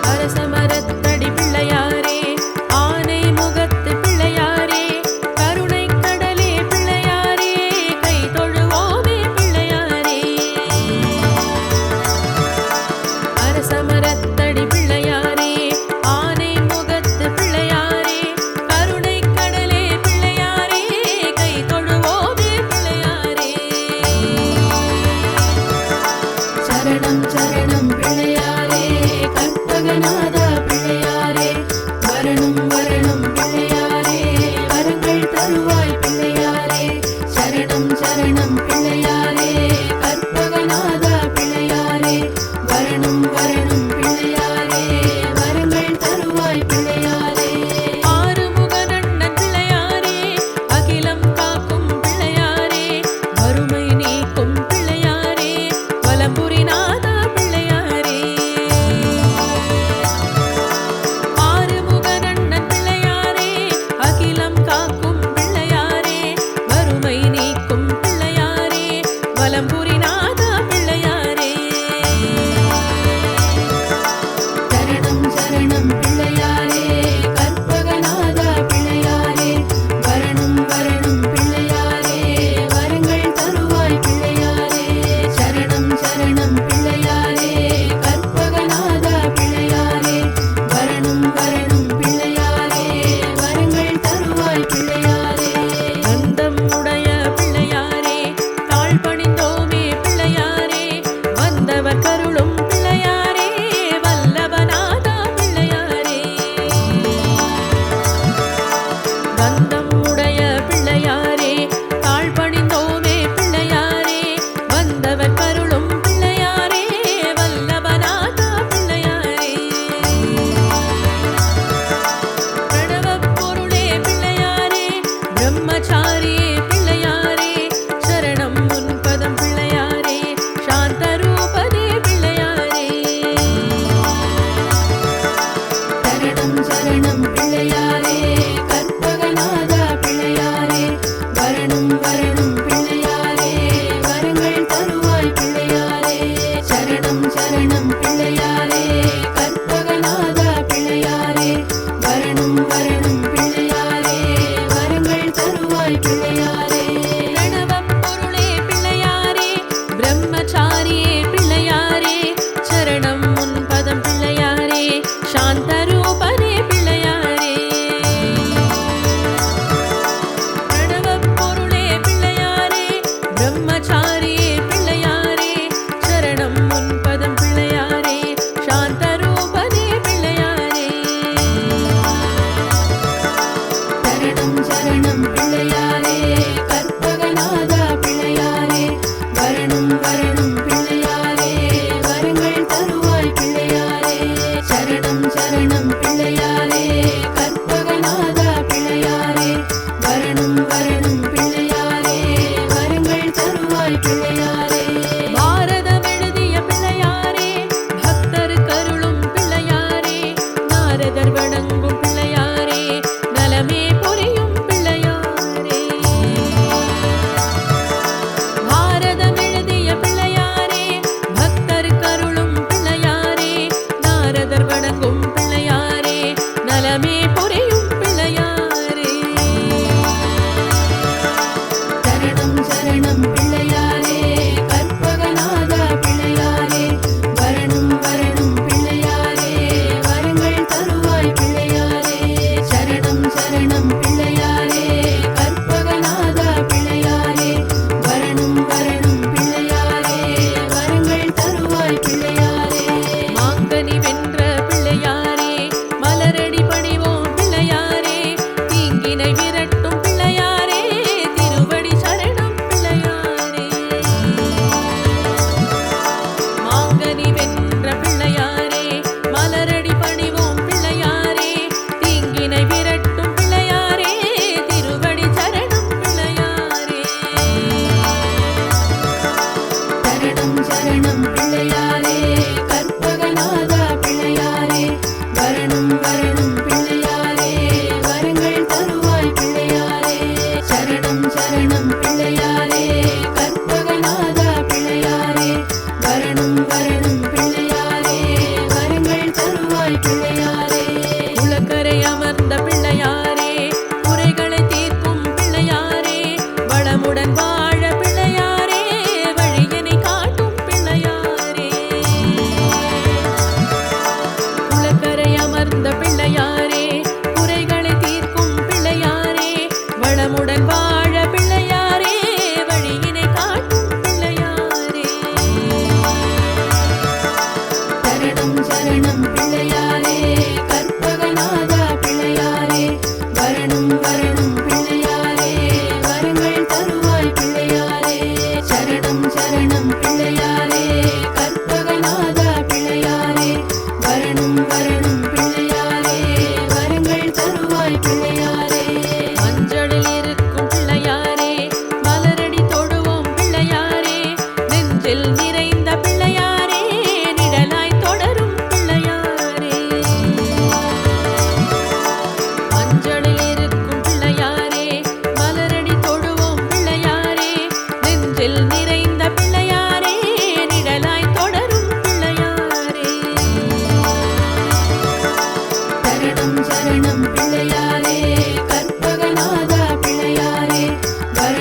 அரசமரத்தடி பிள்ளையாரே, ஆனை முகத்து பிள்ளையாரே, கருணை கடலே பிள்ளையாரே, கை தொழுவோமே பிள்ளையாரே. அரசமரத்தடி பிள்ளையாரே, ஆனை முகத்து பிள்ளையாரே, கருணை கடலே பிள்ளையாரே, கை தொழுவோமே பிள்ளையாரே. சரணம் சரணம் பிள்ளையாரே, கற்பகநாதா பிள்ளையாரே, வரணும் வரணும் பிள்ளையாரே, வரங்கள் தருவாய் பிள்ளையாரே. சரணம் சரணம் பிள்ளையாரே, கற்பகநாதா பிள்ளையாரே, வரணும் வரணும் பிள்ளையாரே, வரங்கள் தருவாய் பிள்ளையாரே. ஆறுமுகனண்ணன் பிள்ளையாரே, அகிலம் காக்கும் பிள்ளையாரே, வறுமை நீக்கும் பிள்ளையாரே, வலம்புரிநாதா பிள்ளையாரே. ஆறுமுகனண்ணன் பிள்ளையாரே, அகிலம் காக்கும் பிள்ளையாரே, வறுமை நீக்கும் பிள்ளையாரே, வலம்புரிநாதா பிள்ளையாரே. சரணம் சரணம் பிள்ளையாரே, கற்பகநாதா பிள்ளையாரே, வரணும் வரணும் பிள்ளையாரே, வரங்கள் தருவாய் பிள்ளையாரே. சரணம் சரணம் பிள்ளையாரே, கற்பகநாதா பிள்ளையாரே, வரணும் வரணும் பிள்ளையாரே, வரங்கள் தருவாய் பிள்ளையாரே. அந்தம் உடைய பிள்ளையாரே, தாழ் பணிந்தோமே பிள்ளையாரே, வந்தவர் கருளும் பிள்ளையாரே, வல்லவநாதா பிள்ளையாரே. கந்தம் உடைய பிள்ளையாரே, தாழ் பணிந்தோமே பிள்ளையாரே, வந்தவர் கருளும் பிள்ளையாரே, வல்லவநாதா பிள்ளையாரே. பிரணவப் பொருளே பிள்ளையாரே, பிரம்மச்சாரியே பிள்ளையாரே, சரணம் உன்பதம் பிள்ளையாரே, சாந்தரூபனே பிள்ளையாரே. சரணம் சரணம் பிள்ளையாரே, கற்பகநாதா பிள்ளையாரே, வரணும் வரணும் பிள்ளையாரே, வரங்கள் தருவாய் பிள்ளையாரே. சரணம் சரணம் பிள்ளையாரே, கற்பகநாதா பிள்ளையாரே, வரணும் வரணும் பிள்ளையாரே, வரங்கள் தருவாய் பிள்ளையாரே. பிரணவப் பொருளே பிள்ளையாரே, பிரம்மச்சாரியே பிள்ளையாரே, சரணம் உன்பதம் பிள்ளையாரே, சாந்தரூபனே பிள்ளையாரே. பிரணவப் பொருளே பிள்ளையாரே,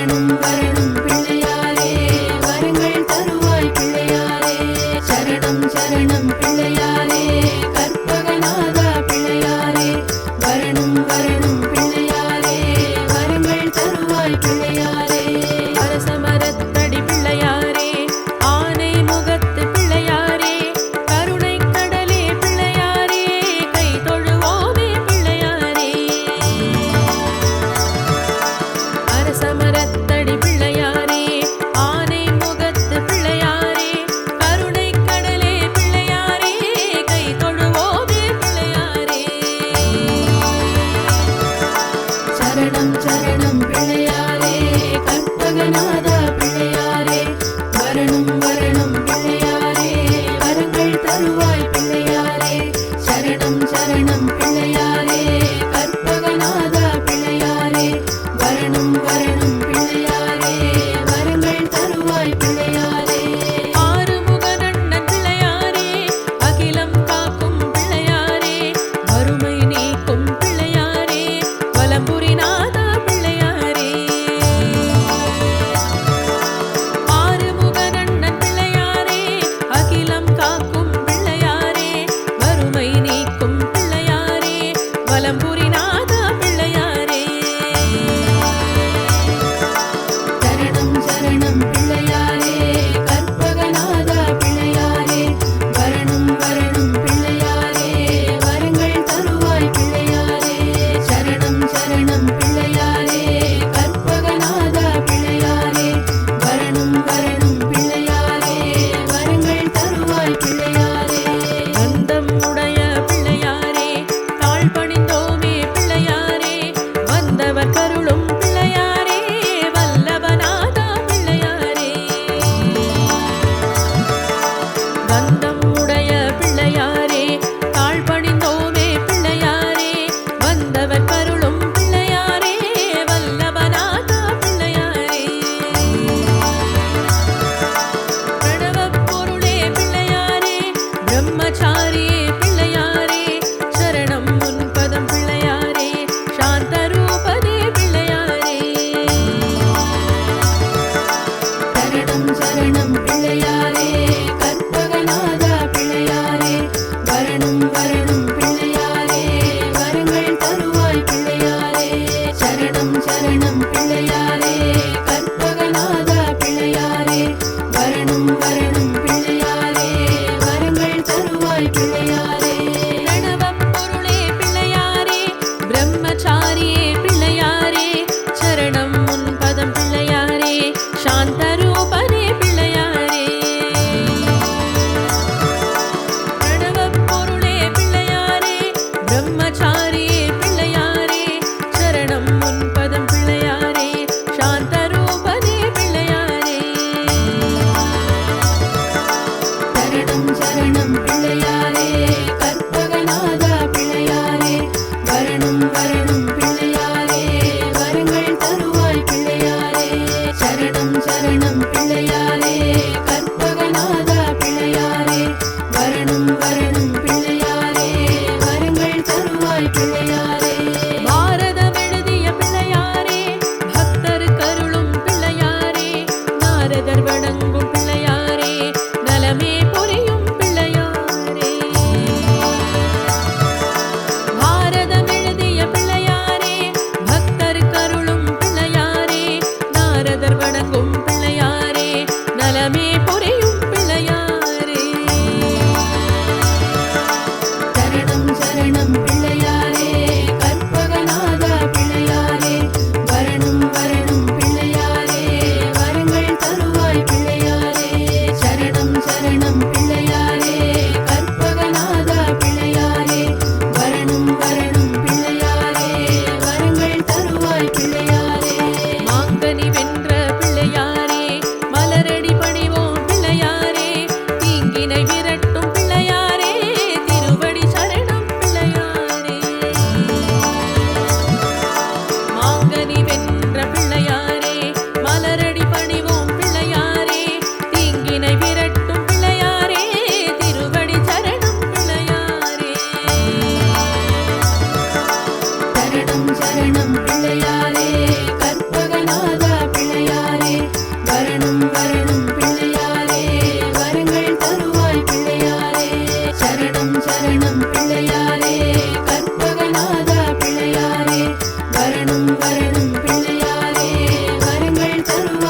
வரணும் வரணும் பிள்ளையாரே வரங்கள் தருவாய் பிள்ளையாரே சரணம் சரணம் பிள்ளையாரே கற்பகநாதா பிள்ளையாரே வரணும் வரணும் பிள்ளையாரே வரங்கள் தருவாய் பிள்ளையாரே அரசமரத்தடி பிள்ளையாரே ஆனை முகத்து பிள்ளையாரே கருணை கடலே பிள்ளையாரே கை தொழுவோமே பிள்ளையாரே அரசமரத்தடி பிள்ளையாரே ஆனை முகத்து பிள்ளையாரே கருணை கடலே பிள்ளையாரே கை தொழுவோமே பிள்ளையாரே சரணம் சரணம் பிள்ளையாரே கற்பகநாதா பிள்ளையாரே வரணும் வரணும் பிள்ளையாரே வரங்கள் தருவாய் பிள்ளையாரே சரணம் சரணம் பிள்ளையாரே கற்பகநாதா பிள்ளையாரே வரணும் வரணும் பிள்ளையாரே வரங்கள் தருவாய் பிள்ளையாரே ஆறுமுகனண்ணன் பிள்ளையாரே அகிலம் காக்கும் பிள்ளையாரே வறுமை நீக்கும் பிள்ளையாரே வலம்புரிநாதா பிள்ளையாரே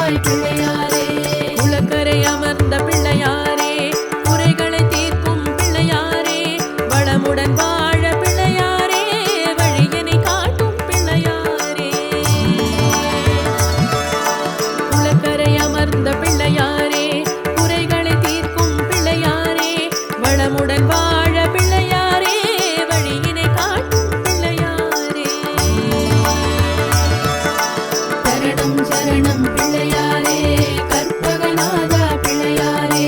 தருவாய் பிள்ளையாரே. குளக்கரை அமர்ந்த பிள்ளையாரே, குறைகளை தீர்க்கும் பிள்ளையாரே, வளமுடன் வாழ பிள்ளையாரே, வழியினை காட்டும் பிள்ளையாரே. குளக்கரை அமர்ந்த பிள்ளையாரே, குறைகளை தீர்க்கும் பிள்ளையாரே, வளமுடன் வாழ பிள்ளையாரே, வழியினை காட்டும் பிள்ளையாரே. சரணம் சரணம் பிள்ளையாரே, கற்பகநாதா பிள்ளையாரே,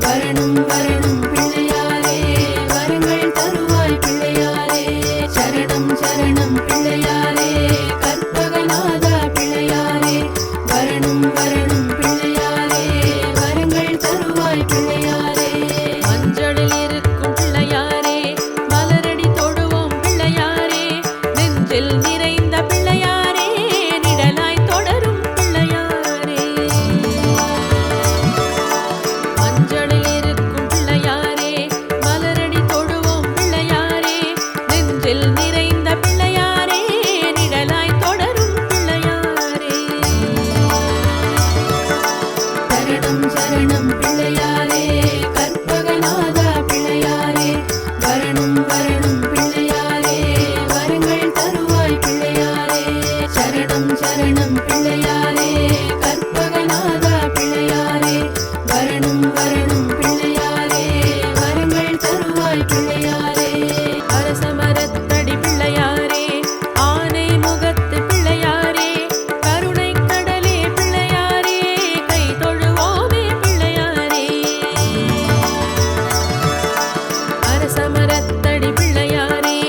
வரணும் வரணும் பிள்ளையாரே, வரங்கள் தருவாய் பிள்ளையாரே. சரணம் சரணம் பிள்ளையாரே, கற்பகநாதா பிள்ளையாரே, வரணும் வரணும் பிள்ளையாரே, வரங்கள் தருவாய் பிள்ளையாரே. மஞ்சளில் இருக்கும் பிள்ளையாரே, மலரடி தொடுவோம் பிள்ளையாரே, நெஞ்சில் நிறைந்த பிள்ளையாரே, நிழலாய் தொடரும் பிள்ளையாரே. மஞ்சளில் இருக்கும் பிள்ளையாரே, மலரடி தொடுவோம் பிள்ளையாரே, நெஞ்சில் நிறைந்த பிள்ளையாரே, நிழலாய் தொடரும் பிள்ளையாரே. சரணம் சரணம் பிள்ளையாரே, கற்பகநாதா பிள்ளையாரே, வரணும் வரணும் பிள்ளையாரே, வரங்கள் தருவாய் பிள்ளையாரே. சரணம் சரணம் பிள்ளையாரே, கற்பகநாதா பிள்ளையாரே, வரணும் வரணும் பிள்ளையாரே, வரங்கள் தருவாய் பிள்ளையாரே. அரசமரத்தடி பிள்ளையாரே, ஆனை முகத்து பிள்ளையாரே, கருணை கடலே பிள்ளையாரே, கை தொழுவோமே பிள்ளையாரே. அரசமரத்தடி பிள்ளையாரே,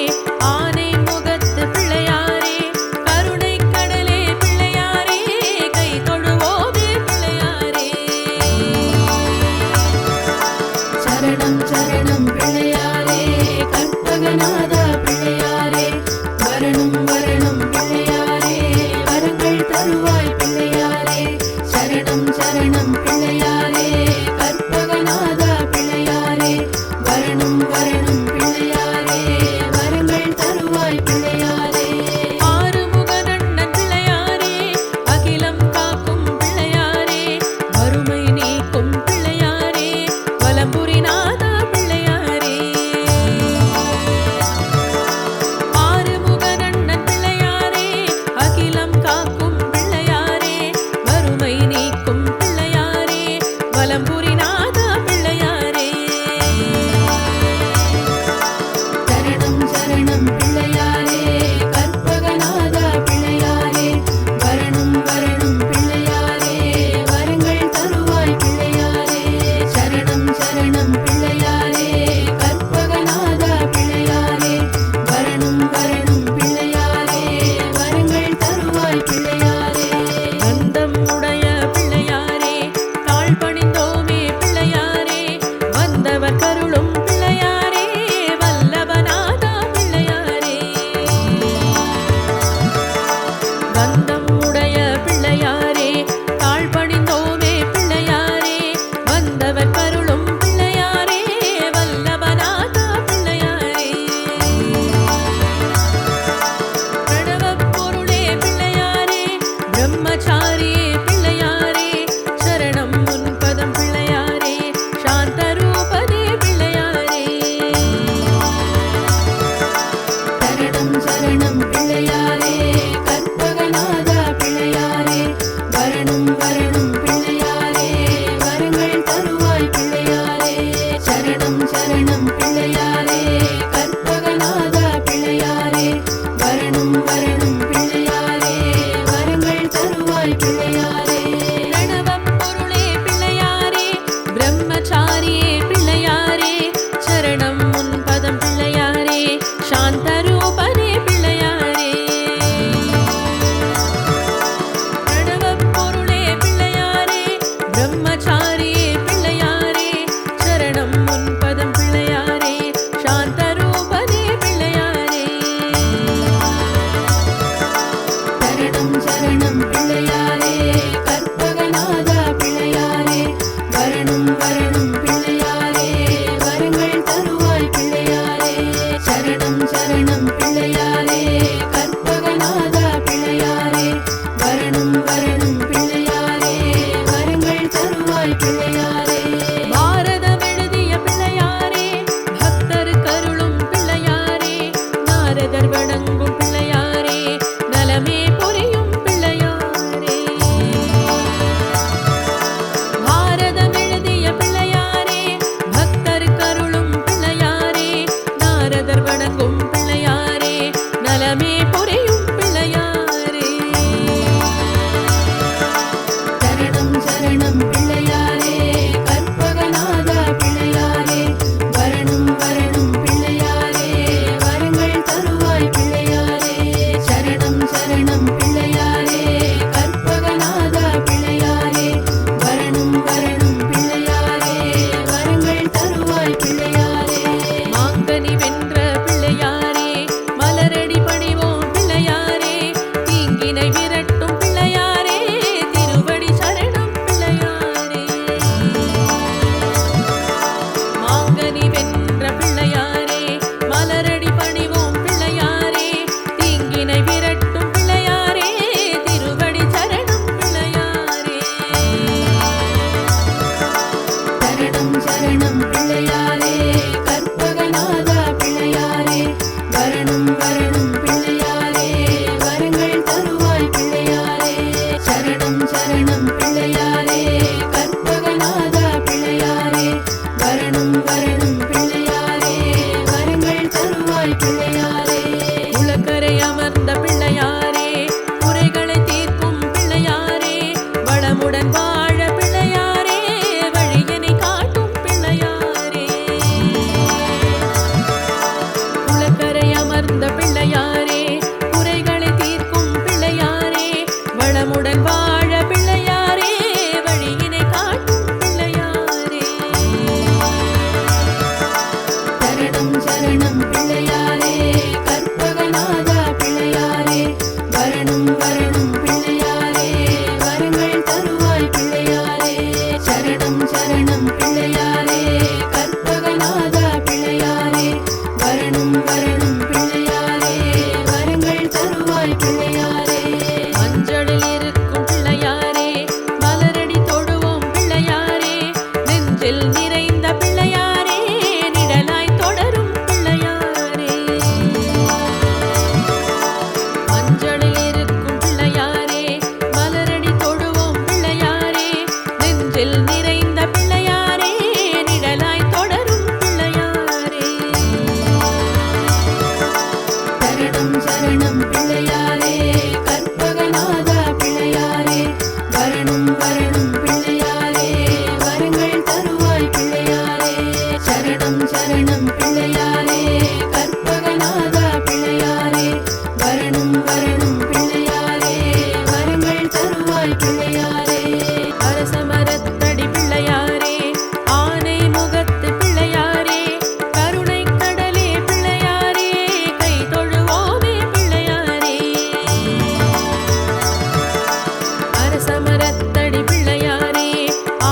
ஆனை முகத்து பிள்ளையாரே, கருணை கடலே பிள்ளையாரே, கை தொழுவோமே பிள்ளையாரே. சரணம் சரணம் பிள்ளையாரே, கற்பகநாதா பிள்ளையாரே, வரணும் வரணும் பிள்ளையாரே, வரங்கள் தருவாய் பிள்ளையாரே. சரணம் சரணம் பிள்ளையாரே, கற்பகநாதா பிள்ளையாரே, வரணும் வரணும் பிள்ளையாரே, வரங்கள் தருவாய் பிள்ளையாரே. ஆறுமுகனண்ணன் பிள்ளையாரே, அகிலம் காக்கும் பிள்ளையாரே, வறுமை நீக்கும் பிள்ளையாரே, வலம்புரிநாதா பிள்ளையாரே. ஆறுமுகனண்ணன் பிள்ளையாரே, அகிலம் காக்கும் பிள்ளையாரே, வறுமை நீக்கும் பிள்ளையாரே, வலம்புரிநாதா பிள்ளையாரே. சரணம் சரணம் பிள்ளையாரே, கற்பகநாதா பிள்ளையாரே, வரணும் வரணும் பிள்ளையாரே, வரங்கள் தருவாய் பிள்ளையாரே. சரணம் சரணம் பிள்ளையாரே, கற்பகநாதா பிள்ளையாரே, வரணும் வரணும் பிள்ளையாரே, வரங்கள் தருவாய் பிள்ளையாரே. வந்தம் உடைய பிள்ளையாரே, தாழ் பணிந்தோமே பிள்ளையாரே, வந்தவர் கருளும் பிள்ளையாரே, வல்லவநாதா பிள்ளையாரே. வந்தம் உடைய பிள்ளையாரே, தாழ் பணிந்தோமே பிள்ளையாரே, வந்தவர் கருளும் பிள்ளையாரே, வல்லவநாதா பிள்ளையாரே. பிரணவப் பொருளே பிள்ளையாரே, பிரம்மச்சாரியே பிள்ளையாரே, சரணம் உன் பதம் பிள்ளையாரே, சாந்தரூபனே பிள்ளையாரே. சரணம் சரணம் பிள்ளையாரே, கற்பகநாதா பிள்ளையாரே, வரணும் வரணும் பிள்ளையாரே, வரங்கள் தருவாய் பிள்ளையாரே. சரணம் சரணம் பிள்ளையாரே, கற்பகநாதா பிள்ளையாரே, வரணும் வரணும் பிள்ளையாரே, வரங்கள் தருவாய் பிள்ளையாரே. பிரணவப் பொருளே பிள்ளையாரே, பிரம்மச்சாரியே பிள்ளையாரே, சரணம் உன் பதம் பிள்ளையாரே, சாந்தரூபனே பிள்ளையாரே. பிரணவப் பொருளே பிள்ளையாரே, தருவாய் பிள்ளையாரே. பாரதம் எழுதிய பிள்ளையாரே, பக்தர் கருளும் பிள்ளையாரே, நாரதர் வணங்கும் பிள்ளையாரே, நலமே புரியும் பிள்ளையாரே. பாரதம் எழுதிய பிள்ளையாரே, பக்தர் கருளும் பிள்ளையாரே, நாரதர் வணங்கும் பிள்ளையாரே, நலமே புரியும் பிள்ளையாரே. சரணம் சரணம் பிள்ளையாரே, கற்பகநாதா பிள்ளையாரே, வரணும் வரணும் பிள்ளையாரே, வரங்கள் தருவாய் பிள்ளையாரே. சரணம் சரணம் பிள்ளையாரே, கற்பகநாதா பிள்ளையாரே, வரணும் வரணும் பிள்ளையாரே, வரங்கள் தருவாய் பிள்ளையாரே. மாங்கனி வென்ற பிள்ளையாரே, மலரடி பணிவோம் பிள்ளையாரே, தீங்கினை விரட்டும் பிள்ளையாரே, திருவடி சரணம் பிள்ளையாரே. மாங்கனி வென்ற பிள்ளையாரே, மலரடி பணிவோம் பிள்ளையாரே, தீங்கினை விரட்டும் பிள்ளையாரே, திருவடி சரணம் பிள்ளையாரே. சரணம் சரணம் பிள்ளையாரே, கற்பகநாதா பிள்ளையாரே, வரணும் வரணும் பிள்ளையாரே, வரங்கள் தருவாய் பிள்ளையாரே. சரணம் சரணம் பிள்ளையாரே, கற்பகநாதா பிள்ளையாரே, வரணும் வரணும் பிள்ளையாரே, வரங்கள் தருவாய் பிள்ளையாரே. உலக்கரை அமர்ந்த பிள்ளையாரே, குறைகளை தீர்க்கும் பிள்ளையாரே, வளமுடன் வாழ பிள்ளையாரே, வழியினை காட்டும் பிள்ளையாரே. உலக்கரை அமர்ந்த பிள்ளையாரே, குறைகளை தீர்க்கும் பிள்ளையாரே, வளமுடன் வாழ பிள்ளையாரே, வழியினை காட்டும் பிள்ளையாரே. சரணம் சரணம் பிள்ளையாரே, கற்பகநாதா பிள்ளையாரே, வரணும் வரணும் பிள்ளையாரே, வரங்கள் தருவாய் பிள்ளையாரே. சரணம் சரணம் பிள்ளையாரே, கற்பகநாதா பிள்ளையாரே, வரணும் வரணும் பிள்ளையாரே, வரங்கள் தருவாய் பிள்ளையாரே. மஞ்சளில் இருக்கும் பிள்ளையாரே, மலரடி தொடுவோம் பிள்ளையாரே, நெஞ்சில் நிறைந்த பிள்ளையாரே, நிழலாய் தொடரும் பிள்ளையாரே. மஞ்சளில் இருக்கும் பிள்ளையாரே, மலரடி தொடுவோம் பிள்ளையாரே, நெஞ்சில் நிறைந்த பிள்ளையாரே, நிழலாய் தொடரும் பிள்ளையாரே. சரணம் சரணம் பிள்ளையாரே, கற்பகநாதா பிள்ளையாரே, வரணும் வரணும் பிள்ளையாரே, வரங்கள் தருவாய் பிள்ளையாரே. சரணம் சரணம் பிள்ளையாரே, கற்பகநாதா பிள்ளையாரே, வரணும் வரணும் பிள்ளையாரே, வரங்கள் தருவாய் பிள்ளையாரே. அரசமரத்தடி பிள்ளையாரே, ஆனை முகத்து பிள்ளையாரே, கருணை கடலே பிள்ளையாரே, கை தொழுவோமே பிள்ளையாரே. அரசமரத்தடி பிள்ளையாரே,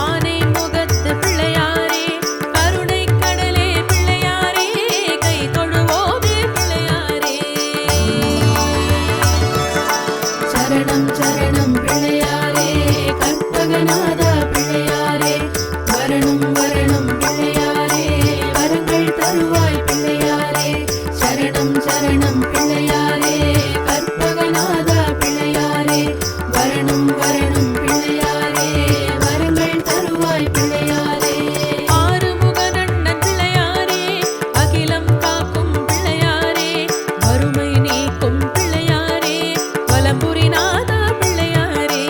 ஆனை முகத்து பிள்ளையாரே, கருணை கடலே பிள்ளையாரே, கை தொழுவோமே பிள்ளையாரே. சரணம் சரணம் பிள்ளையாரே, கற்பகநாதா பிள்ளையாரே, வரணும் வரணும் பிள்ளையாரே, வரங்கள் தருவாய் பிள்ளையாரே. சரணம் சரணம் பிள்ளையாரே, கற்பகநாதா பிள்ளையாரே, வரணும் வரணும் பிள்ளையாரே, வரங்கள் தருவாய் பிள்ளையாரே. ஆறுமுகனண்ணன் பிள்ளையாரே, அகிலம் காக்கும் பிள்ளையாரே, வறுமை நீக்கும் பிள்ளையாரே, வலம்புரி நாதா பிள்ளையாரே.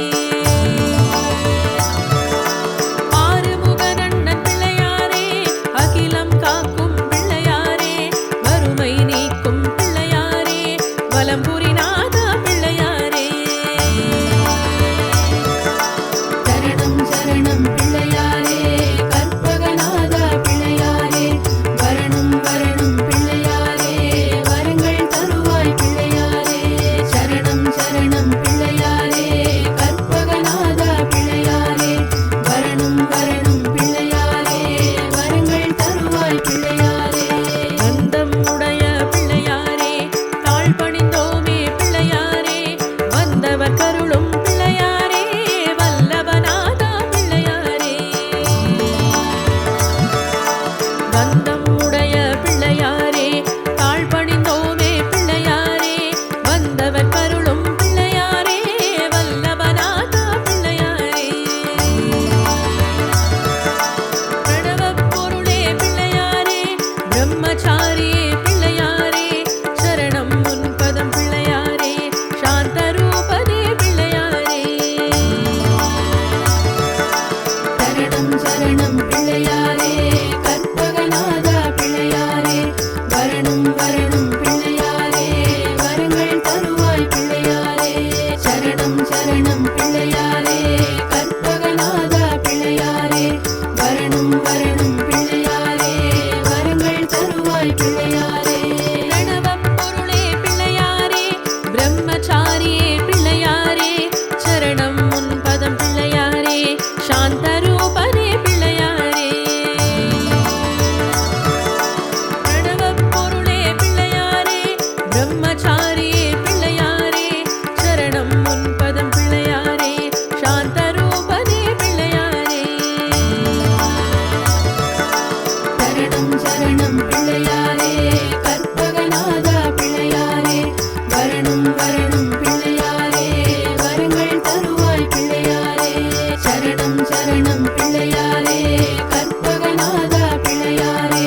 கற்பகநாதா பிள்ளையாரே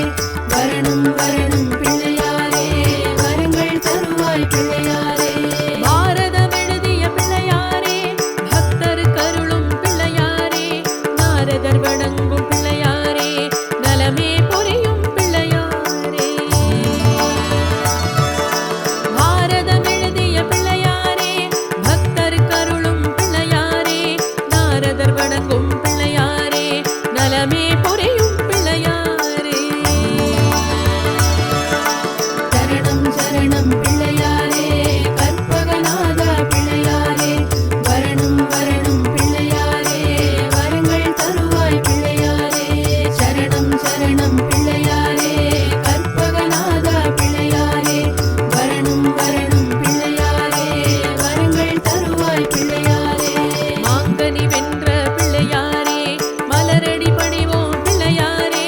வரணும் வரணும் பிள்ளையாரே வரங்கள் தருவாய் பிள்ளையாரே பாரதம் எழுதிய பிள்ளையாரே பக்தர் கருளும் பிள்ளையாரே நாரதர் வணங்கும் பிள்ளையாரே நலமே புரியும் பிள்ளையாரே பாரதம் எழுதிய பிள்ளையாரே பக்தர் கருளும் பிள்ளையாரே நாரதர் வணங்கும் பிள்ளையாரே நலமே புரியும் பிள்ளையாரே சரணம் சரணம் பிள்ளையாரே கற்பகநாதா பிள்ளையாரே வரணும் வரணும் பிள்ளையாரே வரங்கள் தருவாய் பிள்ளையாரே சரணம் சரணம் பிள்ளையாரே கற்பகநாதா பிள்ளையாரே வரணும் வரணும் பிள்ளையாரே வரங்கள் தருவாய் பிள்ளையாரே மாங்கனி வென்ற பிள்ளையாரே மலரடி பணிவோம் பிள்ளையாரே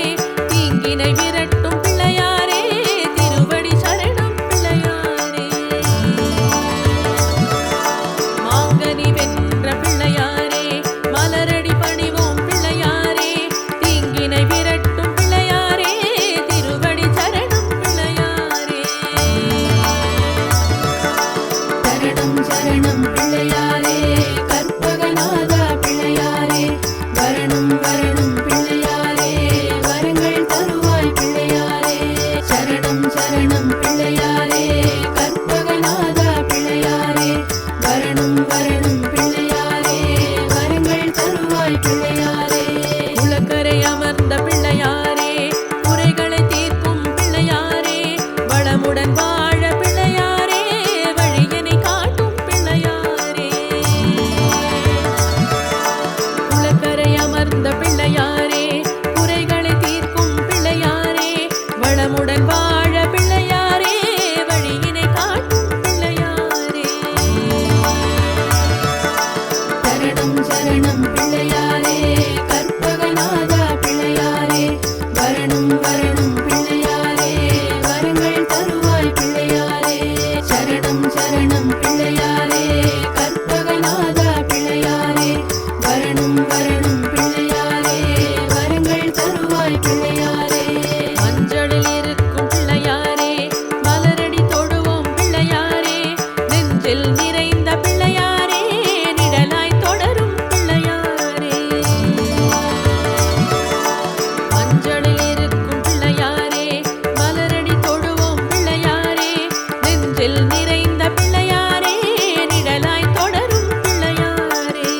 தீங்கினை விரட்டும் பிள்ளையாரே திருவடி சரணம் பிள்ளையாரே மாங்கனி வென்ற பிள்ளையாரே மலரடி பணிவோம் பிள்ளையாரே தீங்கினை விரட்டும் பிள்ளையாரே திருவடி சரணம் பிள்ளையாரே சரணம் சரணம் பிள்ளையாரே கற்பகநாதா பிள்ளையாரே வரணும் வரணும் பிள்ளையாரே வரங்கள் தருவாய் பிள்ளையாரே சரணம் சரணம் பிள்ளையாரே கற்பகநாதா பிள்ளையாரே வரணும் வரணும் பிள்ளையாரே வரங்கள் தருவாய் பிள்ளையாரே உலக்கரை அமர்ந்த பிள்ளையாரே குறைகளை தீர்க்கும் பிள்ளையாரே வளமுடன் வாழ பிள்ளையாரே வழியினை காட்டும் பிள்ளையாரே உலக்கரை அமர்ந்த பிள்ளையாரே குறைகளை தீர்க்கும் பிள்ளையாரே வளமுடன் வாழ பிள்ளையாரே வழியினை காட்டும் பிள்ளையாரே சரணம் சரணம் பிள்ளையாரே கற்பகநாதா பிள்ளையாரே வரணும் வரணும் பிள்ளையாரே வரங்கள் தருவாய் பிள்ளையாரே சரணம் சரணம் பிள்ளையாரே கற்பகநாதா பிள்ளையாரே வரணும் வரணும் பிள்ளையாரே வரங்கள் தருவாய் பிள்ளையாரே சரணம் சரணம் பிள்ளையாரே கற்பகநாதா பிள்ளையாரே வரணும் வரணும் பிள்ளையாரே வரங்கள் தருவாய் பிள்ளையாரே சரணம் சரணம் பிள்ளையாரே கற்பகநாதா பிள்ளையாரே வரணும் வரணும் பிள்ளையாரே வரங்கள் தருவாய் பிள்ளையாரே சரணம் சரணம் பிள்ளையாரே கற்பகநாதா பிள்ளையாரே வரணும் வரணும் பிள்ளையாரே வரங்கள் தருவாய் பிள்ளையாரே மஞ்சளில் இருக்கும் பிள்ளையாரே மலரடி தொடுவோம் பிள்ளையாரே நெஞ்சில் நிறைந்த பிள்ளையாரே நிழலாய் தொடரும் பிள்ளையாரே மஞ்சளில் இருக்கும் பிள்ளையாரே மலரடி தொடுவோம் பிள்ளையாரே நெஞ்சில் நிறைந்த பிள்ளையாரே நிழலாய் தொடரும் பிள்ளையாரே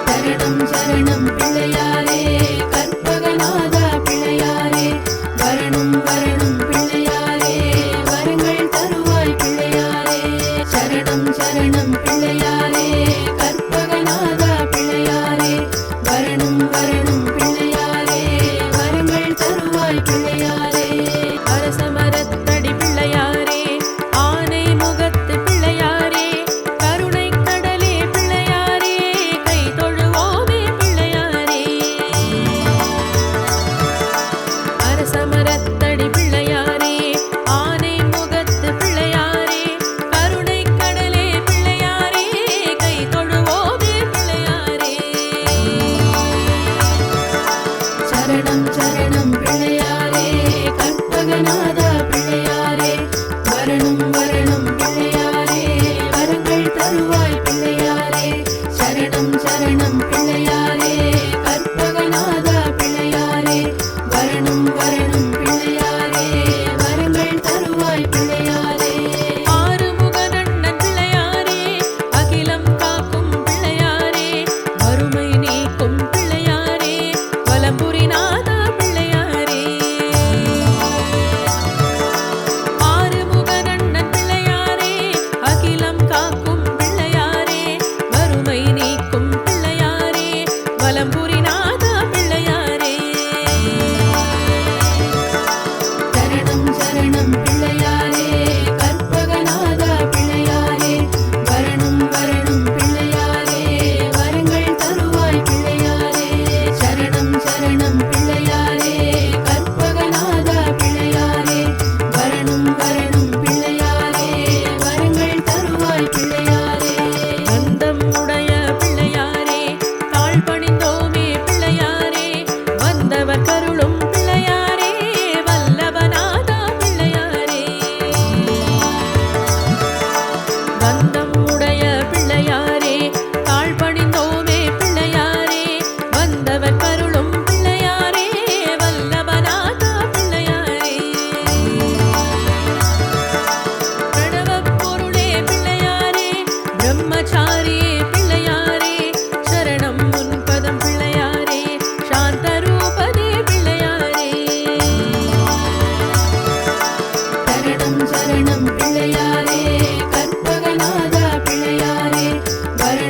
சரணம் சரணம் பிள்ளையாரே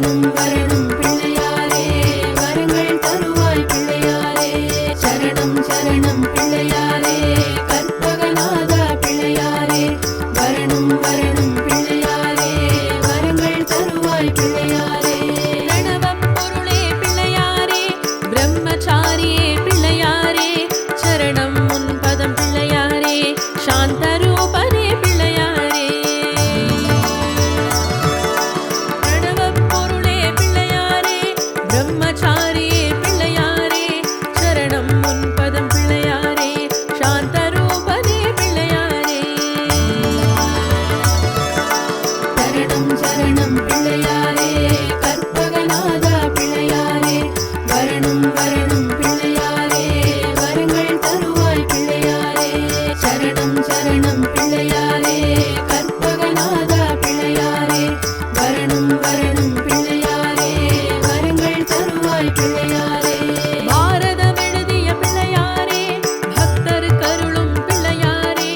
வரணும் வரணும் பிள்ளையாரே வரங்கள் தருவாய் பிள்ளையாரே சரணம் சரணம் பிள்ளையாரே கற்பகநாதா பிள்ளையாரே வரணும் வரணும் பிள்ளையாரே வரங்கள் தருவாய் பிள்ளையாரே பிரணவம் பொருளே பிள்ளையாரே பிரம்மச்சாரியே பிள்ளையாரே சரணம் உன் பதம் பிள்ளையாரே சாந்த ரூபனே பிள்ளையாரே பிரணவம் பொருளே பிள்ளையாரே பிரம்மச்சாரியே பிள்ளையாரே சரணம் உன் பதம் பிள்ளையாரே சாந்த ரூபனே பிள்ளையாரே சரணம் சரணம் பிள்ளையாரே கற்பகநாதா பிள்ளையாரே வரணும் வரணும் பிள்ளையாரே வரங்கள் தருவாய் பிள்ளையாரே சரணம் சரணம் பிள்ளையாரே கற்பகநாதா பிள்ளையாரே வரணும் வரணும் பிள்ளையாரே வரங்கள் தருவாய் பிள்ளையாரே பாரதம் எழுதிய பிள்ளையாரே பக்தர் கருளும் பிள்ளையாரே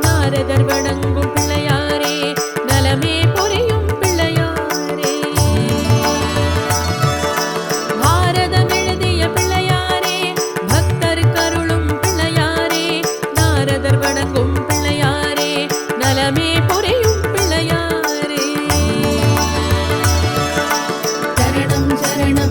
நாரதர் வணங்கும் பிள்ளையாரே நலமே புரியும் பிள்ளையாரே பாரதம் எழுதிய பிள்ளையாரே பக்தர் கருளும் பிள்ளையாரே நாரதர் வணங்கும் பிள்ளையாரே நலமே புரியும் பிள்ளையாரே சரணம் சரணம்